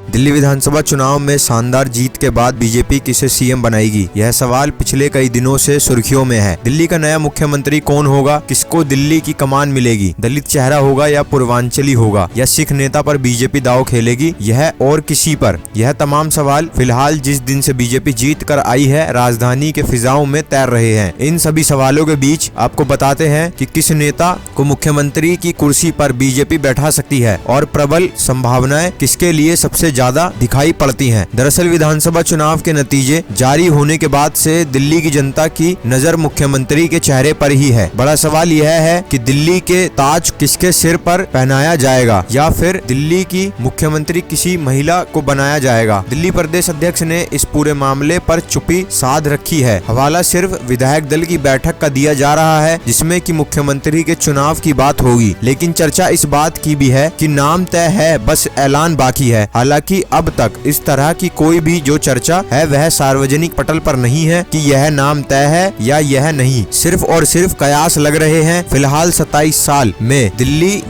दिल्ली विधानसभा चुनाव में शानदार जीत के बाद बीजेपी किसे सीएम बनाएगी, यह सवाल पिछले कई दिनों से सुर्खियों में है। दिल्ली का नया मुख्यमंत्री कौन होगा, किसको दिल्ली की कमान मिलेगी, दलित चेहरा होगा या पूर्वांचली होगा, या सिख नेता पर बीजेपी दांव खेलेगी, यह और किसी पर? यह तमाम सवाल फिलहाल जिस दिन से बीजेपी जीत कर आई है राजधानी के फिजाओं में तैर रहे हैं। इन सभी सवालों के बीच आपको बताते हैं कि किस नेता को मुख्यमंत्री की कुर्सी पर बीजेपी बैठा सकती है और प्रबल संभावनाएं किसके लिए सबसे ज्यादा दिखाई पड़ती हैं। दरअसल विधानसभा चुनाव के नतीजे जारी होने के बाद से दिल्ली की जनता की नजर मुख्यमंत्री के चेहरे पर ही है। बड़ा सवाल यह है कि दिल्ली के ताज किसके सिर पर पहनाया जाएगा, या फिर दिल्ली की मुख्यमंत्री किसी महिला को बनाया जाएगा। दिल्ली प्रदेश अध्यक्ष ने इस पूरे मामले पर चुप्पी साध रखी है। हवाला सिर्फ विधायक दल की बैठक का दिया जा रहा है जिसमें कि मुख्यमंत्री के चुनाव की बात होगी, लेकिन चर्चा इस बात की भी है कि नाम तय है, बस ऐलान बाकी है। हालांकि अब तक इस तरह की कोई भी जो चर्चा है वह सार्वजनिक पटल पर नहीं है कि यह नाम तय है या यह नहीं, सिर्फ और सिर्फ कयास लग रहे हैं। फिलहाल 27 साल में दिल्ली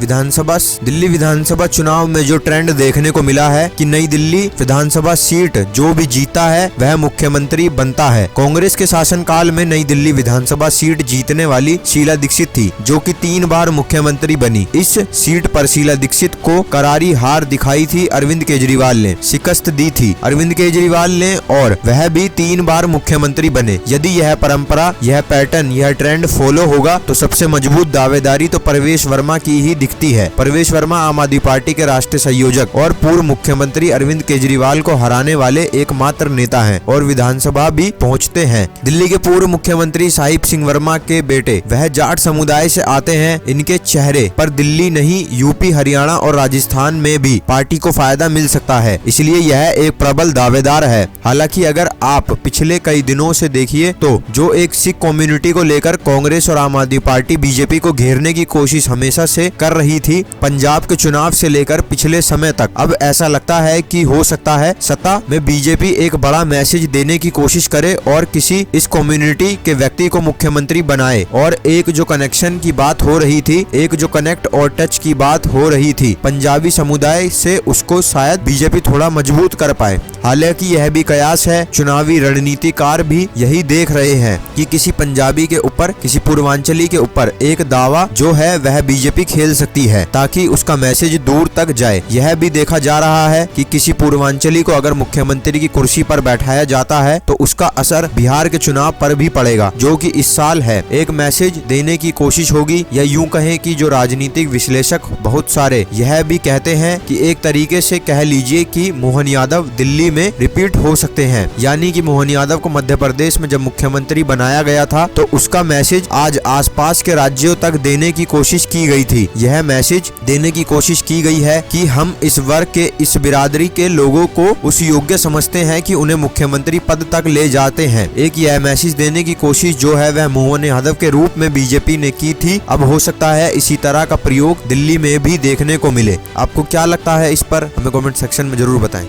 विधानसभा चुनाव में जो ट्रेंड देखने को मिला है कि नई दिल्ली विधानसभा सीट जो भी जीता है वह मुख्यमंत्री बनता है। कांग्रेस के शासनकाल में नई दिल्ली विधानसभा सीट जीतने वाली शीला दीक्षित थी, जो कि 3 बार मुख्यमंत्री बनी। इस सीट पर शीला दीक्षित को करारी हार दिखाई थी अरविंद केजरीवाल ने, शिकस्त दी थी अरविंद केजरीवाल ने, और वह भी 3 बार मुख्यमंत्री बने। यदि यह परंपरा, यह पैटर्न, यह ट्रेंड फॉलो होगा तो सबसे मजबूत दावेदारी तो परवेश वर्मा की ही दिखती है। परवेश वर्मा आम आदमी पार्टी के राष्ट्रीय संयोजक और पूर्व मुख्यमंत्री अरविंद केजरीवाल को हराने वाले एकमात्र नेता हैं और विधानसभा भी पहुंचते हैं। दिल्ली के पूर्व मुख्यमंत्री साहिब सिंह वर्मा के बेटे, वह जाट समुदाय से आते हैं। इनके चेहरे पर दिल्ली नहीं यूपी, हरियाणा और राजस्थान में भी पार्टी को फायदा मिल सकता है, इसलिए यह एक प्रबल दावेदार है। हालांकि अगर आप पिछले कई दिनों से देखिए तो जो एक सिख कम्युनिटी को लेकर कांग्रेस और आम आदमी पार्टी बीजेपी को घेरने की कोशिश हमेशा से कर रही थी, पंजाब के चुनाव से लेकर पिछले समय तक, अब ऐसा लगता है कि हो सकता है सत्ता में बीजेपी एक बड़ा मैसेज देने की कोशिश करे और किसी इस कम्युनिटी के व्यक्ति को मुख्यमंत्री बनाए। और एक जो कनेक्शन की बात हो रही थी, एक जो कनेक्ट और टच की बात हो रही थी पंजाबी समुदाय से, उसको शायद बीजेपी थोड़ा मजबूत कर पाए। हालांकि यह भी कयास है, चुनावी रणनीतिकार भी यही देख रहे हैं कि किसी पंजाबी के ऊपर, किसी पूर्वांचली के ऊपर एक दावा जो है वह बीजेपी खेल सकती है ताकि उसका मैसेज दूर तक जाए। यह भी देखा जा रहा है कि किसी पूर्वांचली को अगर मुख्यमंत्री की कुर्सी पर बैठाया जाता है तो उसका असर बिहार के चुनाव पर भी पड़ेगा, जो कि इस साल है। एक मैसेज देने की कोशिश होगी, या यूं कहें कि जो राजनीतिक विश्लेषक बहुत सारे यह भी कहते हैं कि एक तरीके से कह लीजिए कि मोहन यादव दिल्ली में रिपीट हो सकते हैं। यानी कि मोहन यादव को मध्य प्रदेश में जब मुख्यमंत्री बनाया गया था तो उसका मैसेज आज आसपास के राज्यों तक देने की कोशिश की गई थी। यह मैसेज देने की कोशिश की गई है कि हम इस वर्ग के, इस बिरादरी के लोगों को उस योग्य समझते हैं कि उन्हें मुख्यमंत्री पद तक ले जाते हैं। एक यह मैसेज देने की कोशिश जो है वह मोहन यादव के रूप में बीजेपी ने की थी। अब हो सकता है इसी तरह का प्रयोग दिल्ली में भी देखने को मिले। आपको क्या लगता है इस पर, हमें कमेंट सेक्शन में जरूर बताएं।